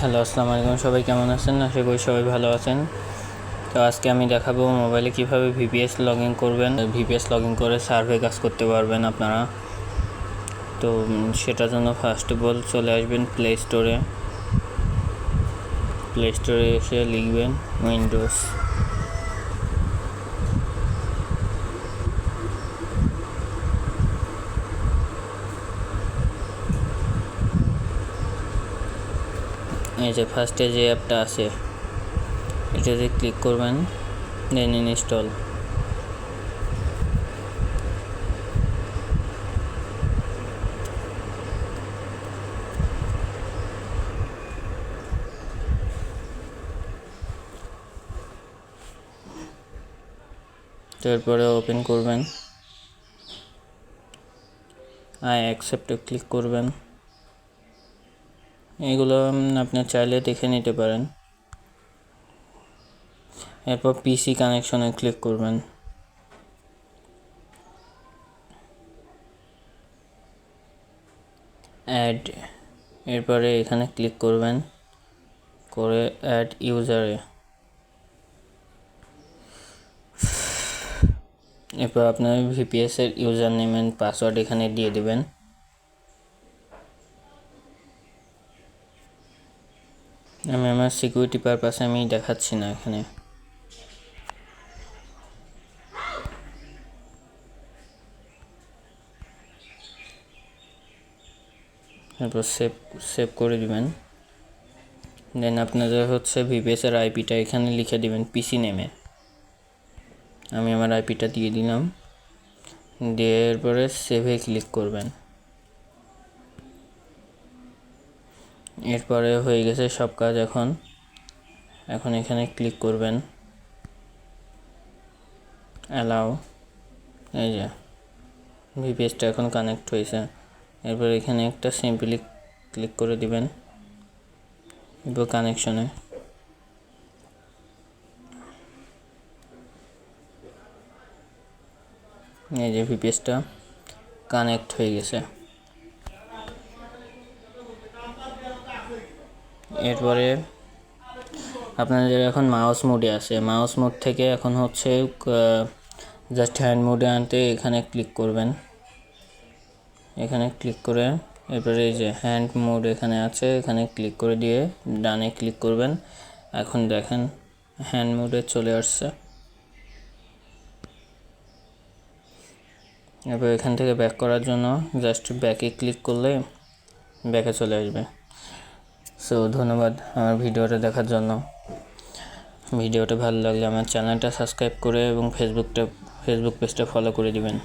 Hello, আসসালামু আলাইকুম। সবাই কেমন আছেন? আশা করি সবাই ভালো আছেন। তো আজকে আমি দেখাবো মোবাইলে কিভাবে ভিপিএস লগ ইন করবেন। ভিপিএস লগ ইন করে সার্ভে কাজ করতে পারবেন আপনারা। তো সেটার জন্য ফার্স্ট অফ অল চলে আসবেন প্লে স্টোরে এসে লিখবেন উইন্ডোজ। এই যে ফার্স্টে যে অ্যাপটা আছে এটাতে ক্লিক করবেন, দেন ইনস্টল। তারপরে ওপেন করবেন, আই অ্যাকসেপ্টে ক্লিক করবেন। এগুলো আপনি চাইলে দেখে নিতে পারেন। এরপর পিসি কানেকশনে ক্লিক করবেন। অ্যাড, এরপরে এখানে ক্লিক করবেন, করে অ্যাড ইউজারে। এরপর আপনার ভিপিএস এর ইউজার নেম এন্ড পাসওয়ার্ড এখানে দিয়ে দিবেন। আমি আমার সিকিউরিটি পারপাসে আমি দেখাচ্ছি না এখানে। এরপর সেভ করে দিবেন। দেন আপনাদের ভিপিএস এর আইপিটা এখানে লিখে দিবেন পিসি নেমে। আমি আমার আইপিটা দিয়ে দিলাম, দিয়ে এরপরে সেভে ক্লিক করবেন। এরপরে হয়ে গেছে সব কাজ। এখন এখানে ক্লিক করবেন, অ্যালাউ। এই যে ভিপিএসটা এখন কানেক্ট হয়েছে। এরপর এখানে একটা সিম্পলি ক্লিক করে দিবেন কানেকশনে। এই যে ভিপিএসটা কানেক্ট হয়ে গেছে। এরপরে আপনাদের এখন মাউস মোডে আছে। মাউস মোড থেকে এখন জাস্ট হ্যান্ড মোডে আনতে এখানে ক্লিক করবেন। এখানে ক্লিক করে এরপরে এই যে হ্যান্ড মোড এখানে আছে, এখানে ক্লিক করে দিয়ে ডানে ক্লিক করবেন। এখন দেখেন হ্যান্ড মোডে চলে আসছে। এরপর এখান থেকে ব্যাক করার জন্য জাস্ট ব্যাকে ক্লিক করলে ব্যাকে চলে আসবে। সো ধন্যবাদ আমার ভিডিওটা দেখার জন্য। ভিডিওটা ভালো লাগলে আমার চ্যানেলটা সাবস্ক্রাইব করে এবং ফেসবুক পেজটা ফলো করে দিবেন।